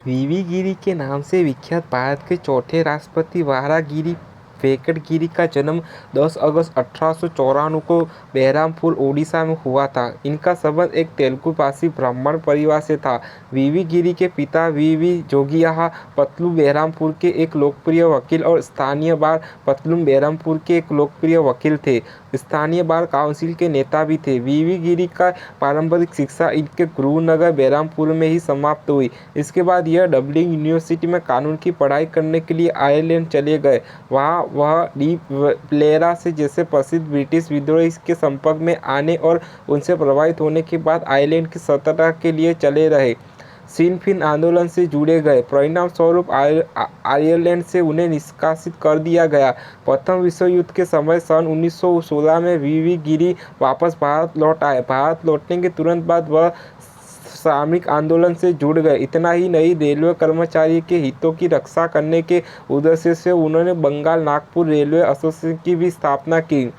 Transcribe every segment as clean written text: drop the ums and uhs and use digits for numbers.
वीवी गिरी के नाम से विख्यात भारत के चौथे राष्ट्रपति वारागिरी वेंकट गिरी का जन्म 10 अगस्त 1894 को बेरहामपुर, ओडिशा में हुआ था। इनका संबंध एक तेलुगु भाषी ब्राह्मण परिवार से था। वीवी गिरी के पिता वीवी जोगियाहा पतलू बेरहामपुर के एक लोकप्रिय वकील और स्थानीय बार पतलू बेरहामपुर के एक लोकप्रिय वकील थे। स्थानीय बार काउंसिल के नेता भी थे। वीवी गिरी का पारंपरिक शिक्षा इनके गुरुनगर बेरहामपुर में ही समाप्त हुई। इसके बाद यह डबलिन यूनिवर्सिटी में कानून की पढ़ाई करने के लिए आयरलैंड चले गए। वहाँ वह डी प्लेरा से जैसे प्रसिद्ध ब्रिटिश विद्रोही के संपर्क में आने और उनसे प्रभावित होने के बाद आयरलैंड की स्वतंत्रता के लिए चले रहे। सिन फेन आंदोलन से जुड़े गए। परिणाम स्वरूप आयरलैंड से उन्हें निष्कासित कर दिया गया। प्रथम विश्व युद्ध के समय सन 1916 में वीवी गिरी वापस भारत लौट आए। भारत लौटने के तुरंत बाद वह श्रमिक आंदोलन से जुड़ गए। इतना ही नहीं, रेलवे कर्मचारियों के हितों की रक्षा करने के उद्देश्य से उन्होंने बंगाल नागपुर रेलवे एसोसिएशन की भी स्थापना की।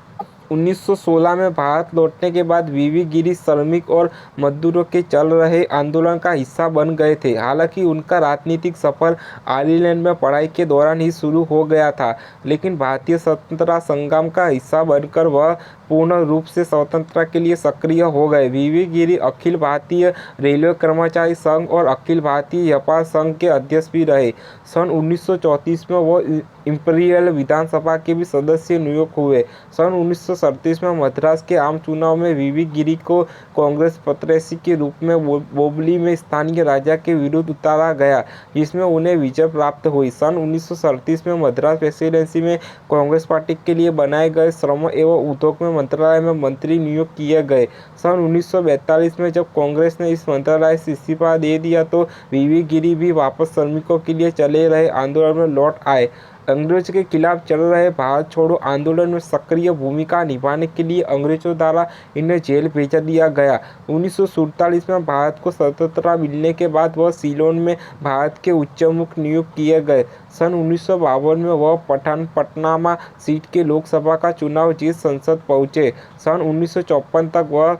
1916 में भारत लौटने के बाद वीवी गिरी श्रमिक और मजदूरों के चल रहे आंदोलन का हिस्सा बन गए थे। हालांकि उनका राजनीतिक सफर आयरलैंड में पढ़ाई के दौरान ही शुरू हो गया था, लेकिन भारतीय स्वतंत्रता संग्राम का हिस्सा बनकर वह पूर्ण रूप से स्वतंत्रता के लिए सक्रिय हो गए। वीवी गिरी अखिल भारतीय रेलवे कर्मचारी संघ और अखिल भारतीय व्यापार संघ के अध्यक्ष भी रहे। सन 1934 में वह इंपीरियल विधानसभा के भी सदस्य नियुक्त हुए। सन 1937 में मद्रास के आम चुनाव में वीवी गिरी को कांग्रेस प्रत्याशी के रूप में बोबली में स्थानीय राजा के विरुद्ध उतारा गया, जिसमें उन्हें विजय प्राप्त हुई। सन 1937 में मद्रास प्रेसिडेंसी में कांग्रेस पार्टी के लिए बनाए गए श्रम एवं उद्योग में मंत्रालय में मंत्री नियुक्त किए गए। सन 1942 में जब कांग्रेस ने इस मंत्रालय से इस्तीफा दे दिया तो वीवी गिरी भी वापस श्रमिकों के लिए चले रहे आंदोलन में लौट आए। अंग्रेजों के खिलाफ चल रहे भारत छोड़ो आंदोलन में सक्रिय भूमिका निभाने के लिए अंग्रेजों द्वारा इन्हें जेल भेज दिया गया। 1947 में भारत को स्वतंत्रता मिलने के बाद वह सीलोन में भारत के उच्चायुक्त नियुक्त किए गए। सन 1952 में वह पठानपट्टनम सीट के लोकसभा का चुनाव जीत संसद पहुंचे। सन 1954 तक वह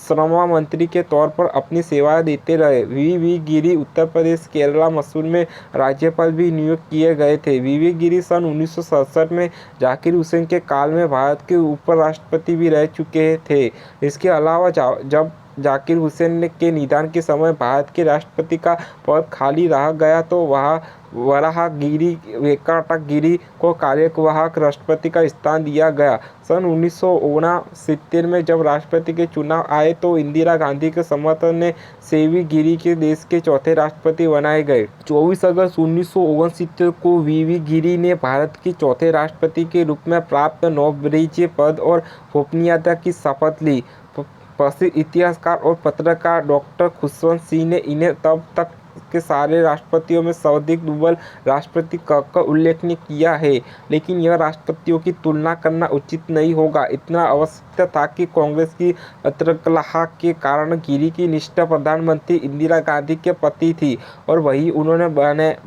श्रम मंत्री के तौर पर अपनी सेवाएं देते रहे। वीवी गिरी उत्तर प्रदेश, केरला, मैसूर में राज्यपाल भी नियुक्त किए गए थे। वीवी गिरी सन 1967 में जाकिर हुसैन के काल में भारत के उपराष्ट्रपति भी रह चुके थे। इसके अलावा जब जाकिर हुसैन के निधन के समय भारत के राष्ट्रपति का पद खाली रह गया तो वहाँ वराहगिरी वेंकट गिरी को कार्यवाहक राष्ट्रपति का स्थान दिया गया। सन 1969 में जब राष्ट्रपति के चुनाव आए तो इंदिरा गांधी के समर्थन ने वीवी गिरी के देश के चौथे राष्ट्रपति बनाए गए। 24 अगस्त 1969 को वीवी गिरी ने भारत के चौथे राष्ट्रपति के रूप में प्राप्त नौबरीय पद और गोपनीयता की शपथ ली। प्रसिद्ध इतिहासकार और पत्रकार डॉक्टर खुशवंत सिंह ने इन्हें तब तक के सारे राष्ट्रपतियों में सर्वाधिक दुर्बल राष्ट्रपति कहकर उल्लेखनीय किया है, लेकिन यह राष्ट्रपतियों की तुलना करना उचित नहीं होगा। इतना आवश्यक था कि कांग्रेस की अतिकलह के कारण गिरी की निष्ठा प्रधानमंत्री इंदिरा गांधी के प्रति थी और वही उन्होंने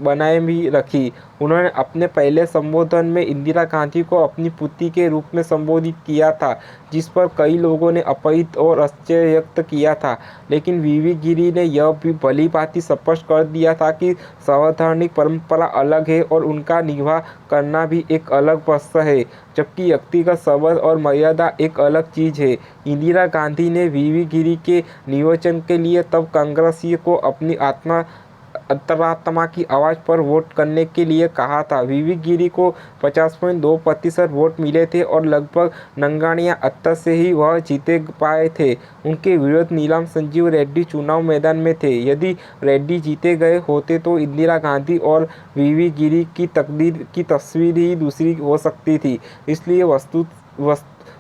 बनाए भी रखी। उन्होंने अपने पहले संबोधन में इंदिरा गांधी को अपनी पुत्री के रूप में संबोधित किया था, जिस पर कई लोगों ने अपहित और आश्चर्य व्यक्त किया था, लेकिन वीवी गिरी ने यह भी भली भांति स्पष्ट कर दिया था कि संवैधानिक परंपरा अलग है और उनका निर्वाह करना भी एक अलग प्रश्न है, जबकि व्यक्तिगत संबंध और मर्यादा एक अलग चीज़ है। इंदिरा गांधी ने वीवी गिरी के निर्वाचन के लिए तब कांग्रेसियों को अपनी अंतरात्मा की आवाज़ पर वोट करने के लिए कहा था। वीवी गिरी को 50.2% वोट मिले थे और लगभग नगण्य अंतर से ही वह जीते पाए थे। उनके विरुद्ध नीलम संजीव रेड्डी चुनाव मैदान में थे। यदि रेड्डी जीते गए होते तो इंदिरा गांधी और वीवी गिरी की तकदीर की तस्वीर ही दूसरी हो सकती थी। इसलिए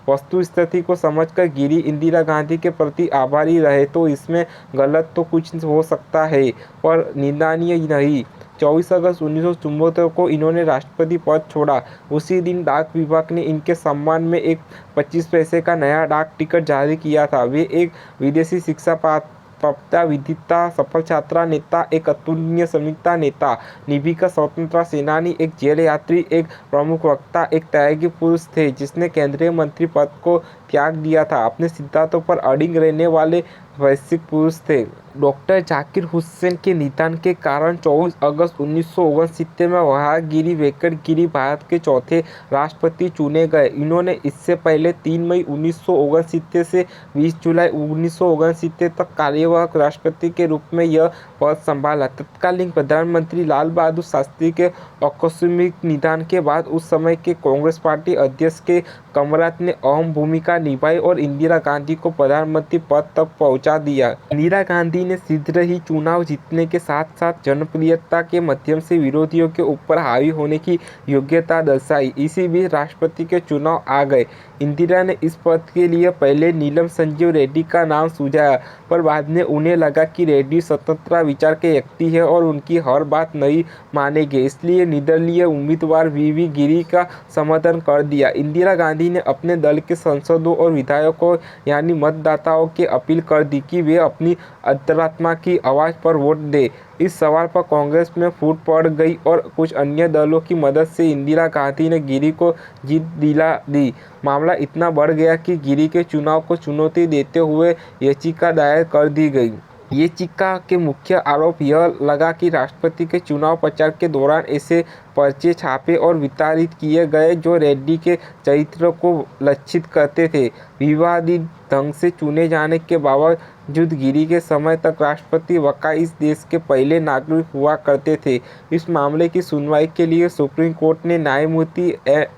वस्तुस्थिति को समझकर गिरी इंदिरा गांधी के प्रति आभारी रहे तो इसमें गलत तो कुछ हो सकता है, पर निंदनीय नहीं। 24 अगस्त 1974 को इन्होंने राष्ट्रपति पद छोड़ा। उसी दिन डाक विभाग ने इनके सम्मान में एक 25 पैसे का नया डाक टिकट जारी किया था। वे एक विदेशी शिक्षा प्रवक्ता, विद्वता, सफल छात्रा नेता, एक अतुलनीय सैनिकता नेता, निर्भीक स्वतंत्रता सेनानी, एक जेल यात्री, एक प्रमुख वक्ता, एक त्यागी पुरुष थे जिसने केंद्रीय मंत्री पद को त्याग दिया था। अपने सिद्धांतों पर अडिग रहने वाले वैश्विक पुरुष थे। डॉक्टर जाकिर हुसैन के निधन के कारण 24 अगस्त 1969 में वराहगिरी वेंकट गिरी भारत के चौथे राष्ट्रपति चुने गए। इन्होंने इससे पहले 3 मई 1969 से 20 जुलाई 1969 तक कार्यवाहक राष्ट्रपति के रूप में यह पद संभाला। तत्कालीन प्रधानमंत्री लाल बहादुर शास्त्री के आकस्मिक निधन के बाद उस समय के कांग्रेस पार्टी अध्यक्ष के कमरात ने अहम भूमिका निभाई और इंदिरा गांधी को प्रधानमंत्री पद तक पहुंचा दिया। इंदिरा गांधी ने शीघ्र ही चुनाव जीतने के साथ साथ जनप्रियता के माध्यम से विरोधियों के ऊपर हावी होने की योग्यता दर्शाई। इसी बीच राष्ट्रपति के चुनाव आ गए। इंदिरा ने इस पद के लिए पहले नीलम संजीव रेड्डी का नाम सुझाया, पर बाद में उन्हें लगा कि रेड्डी स्वतंत्र विचार के व्यक्ति है और उनकी हर बात नहीं मानेंगे, इसलिए निर्दलीय उम्मीदवार वी गिरी का समर्थन कर दिया। इंदिरा गांधी ने अपने दल के सांसदों और विधायकों यानी मतदाताओं की अपील कर दी कि वे अपनी अंतरात्मा की आवाज़ पर वोट दें। इस सवाल पर कांग्रेस में फूट पड़ गई और कुछ अन्य दलों की मदद से इंदिरा गांधी ने गिरी को जीत दिला दी। मामला इतना बढ़ गया कि गिरी के चुनाव को चुनौती देते हुए याचिका दायर कर दी गई। याचिका के मुख्य आरोप यह लगा कि राष्ट्रपति के चुनाव प्रचार के दौरान ऐसे पर्चे छापे और वितरित किए गए जो रेड्डी के चरित्र को लक्षित करते थे। विवादित ढंग से चुने जाने के बावजूद गिरी के समय तक राष्ट्रपति वाकई इस देश के पहले नागरिक हुआ करते थे। इस मामले की सुनवाई के लिए सुप्रीम कोर्ट ने न्यायमूर्ति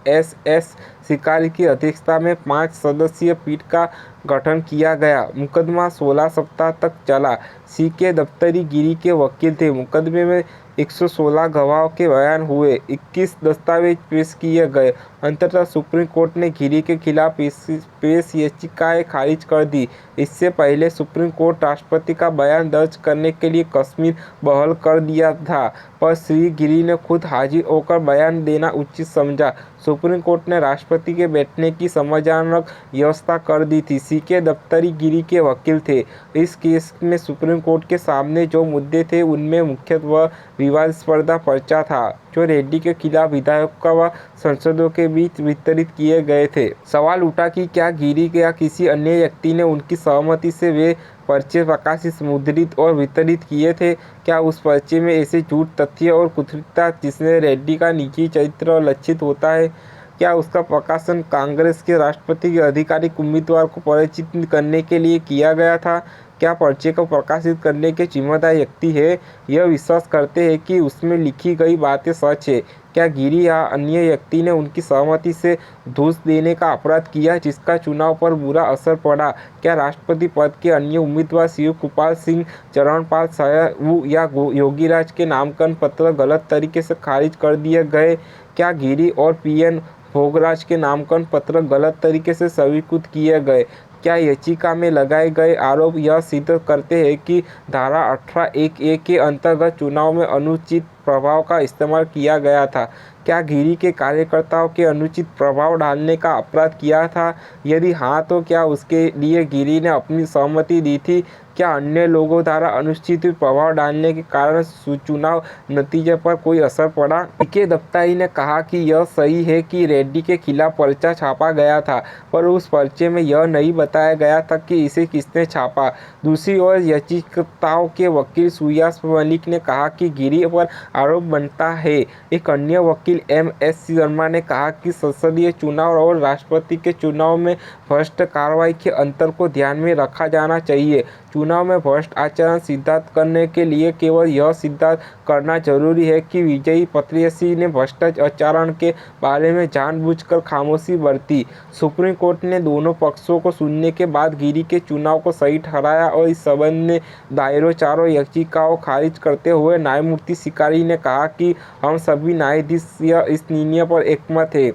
एस शिकारी की अध्यक्षता में 5 सदस्यीय पीठ का गठन किया गया। मुकदमा 16 सप्ताह तक चला। सीके दफ्तरी गिरी के वकील थे। मुकदमे में 116 गवाहों के बयान हुए, 21 दस्तावेज पेश किए गए। अंततः सुप्रीम कोर्ट ने गिरी के खिलाफ पेश याचिकाएं खारिज कर दी। इससे पहले सुप्रीम कोर्ट राष्ट्रपति का बयान दर्ज करने के लिए कश्मीर बहाल कर दिया था, पर श्री गिरी ने खुद हाजिर होकर बयान देना उचित समझा। सुप्रीम कोर्ट ने राष्ट्रपति के बैठने की सम्मानजनक व्यवस्था कर दी थी। सीके दफ्तरी गिरी के वकील थे। इस केस में सुप्रीम कोर्ट के सामने जो मुद्दे थे उनमें मुख्यतः विवादास्पद पर्चा था जो रेड्डी के खिलाफ विधायकों व सांसदों के बीच वितरित किए गए थे। सवाल उठा कि क्या गिरी या किसी अन्य व्यक्ति ने उनकी सहमति से वे पर्चे प्रकाशित, मुद्रित और वितरित किए थे? क्या उस पर्चे में ऐसे झूठ, तथ्य और कुत्सितता जिसमें रेड्डी का निजी चरित्र लक्षित होता है? क्या उसका प्रकाशन कांग्रेस के राष्ट्रपति के आधिकारिक उम्मीदवार को परिचित करने के लिए किया गया था? क्या पर्चे को प्रकाशित करने के जिम्मेदार व्यक्ति है यह विश्वास करते हैं कि उसमें लिखी गई बातें सच है? क्या गिरी या अन्य व्यक्ति ने उनकी सहमति से घूस देने का अपराध किया जिसका चुनाव पर बुरा असर पड़ा? क्या राष्ट्रपति पद के अन्य उम्मीदवार शिव कृपाल सिंह, चरणपाल साहू या योगीराज के नामांकन पत्र गलत तरीके से खारिज कर दिए गए? क्या गिरी और पीएन भोगराज के नामांकन पत्र गलत तरीके से स्वीकृत किए गए? क्या याचिका में लगाए गए आरोप यह सिद्ध करते हैं कि धारा 18(1)(a) के अंतर्गत चुनाव में अनुचित प्रभाव का इस्तेमाल किया गया था? क्या गिरी के कार्यकर्ताओं के अनुचित प्रभाव डालने का अपराध किया था? यदि हाँ, तो क्या उसके लिए गिरी ने अपनी सहमति दी थी? क्या अन्य लोगों द्वारा अनुचित प्रभाव डालने के कारण चुनाव नतीजे पर कोई असर पड़ा? सीके दफ्तरी ने कहा कि यह सही है कि रेड्डी के खिलाफ पर्चा छापा गया था, पर उस पर्चे में यह नहीं बताया गया था कि इसे किसने छापा। दूसरी ओर याचिकाकर्ताओं के वकील सुयास मलिक ने कहा कि गिरी पर आरोप बनता है। एक अन्य वकील MS शर्मा ने कहा कि संसदीय चुनाव और राष्ट्रपति के चुनाव में भ्रष्ट कार्रवाई के अंतर को ध्यान में रखा जाना चाहिए। चुनाव में भ्रष्ट आचरण सिद्ध करने के लिए केवल यह सिद्ध करना जरूरी है कि विजयी प्रत्याशी ने भ्रष्ट आचरण के बारे में जानबूझकर खामोशी बरती। सुप्रीम कोर्ट ने दोनों पक्षों को सुनने के बाद गिरी के चुनाव को सही ठहराया और इस संबंध में दायर चारों याचिकाओं खारिज करते हुए न्यायमूर्ति शिकारी ने कहा कि हम सभी न्यायाधीश इस निर्णय पर एकमत हैं।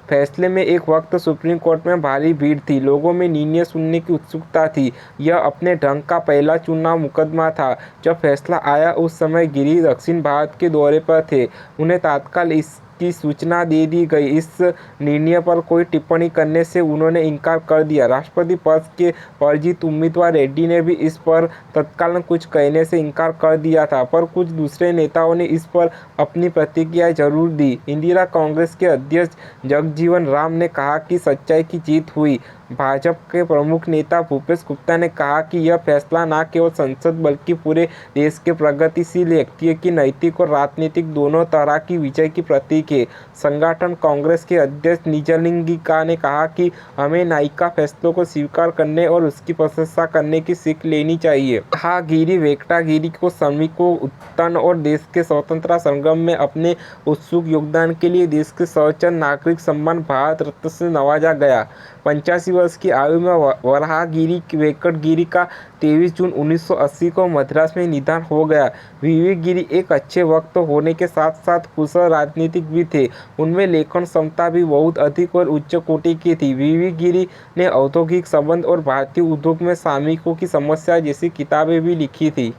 फैसले में एक वक्त सुप्रीम कोर्ट में भारी भीड़ थी। लोगों में निर्णय सुनने की उत्सुकता थी। यह अपने ढंग का पहला चुनाव मुकदमा था। जब फैसला आया उस समय गिरी दक्षिण भारत के दौरे पर थे। उन्हें तत्काल इसकी सूचना दे दी गई। इस निर्णय पर कोई टिप्पणी करने से उन्होंने इनकार कर दिया। राष्ट्रपति पद के परिचित उम्मीदवार रेड्डी ने भी इस पर तत्काल कुछ कहने से इनकार कर दिया था, पर कुछ दूसरे नेताओं ने इस पर अपनी प्रतिक्रिया जरूर दी। इंदिरा कांग्रेस के अध्यक्ष जगजीवन राम ने कहा कि सच्चाई की जीत हुई। भाजपा के प्रमुख नेता भूपेश गुप्ता ने कहा कि यह फैसला न केवल संसद बल्कि पूरे देश के प्रगतिशील व्यक्तियों की नैतिक और राजनीतिक दोनों तरह की विजय की प्रतीक है। संगठन कांग्रेस के अध्यक्ष निजलिंगिका ने कहा कि हमें न्यायिक फैसलों को स्वीकार करने और उसकी प्रशंसा करने की सीख लेनी चाहिए। कहा गिरी वेंकटगिरी को श्रमिकों उत्थान और देश के स्वतंत्रता संग्राम में अपने उत्सुक योगदान के लिए देश के सर्वोच्च नागरिक सम्मान भारत रत्न से नवाजा गया। 85 वर्ष की आयु में वराहगिरी वेंकटगिरी का 23 जून 1980 को मद्रास में निधन हो गया। वीवी गिरी एक अच्छे वक्त होने के साथ साथ कुशल राजनीतिक भी थे। उनमें लेखन क्षमता भी बहुत अधिक और उच्च कोटि की थी। वीवी गिरी ने औद्योगिक संबंध और भारतीय उद्योग में श्रमिकों की समस्या जैसी किताबें भी लिखी थी।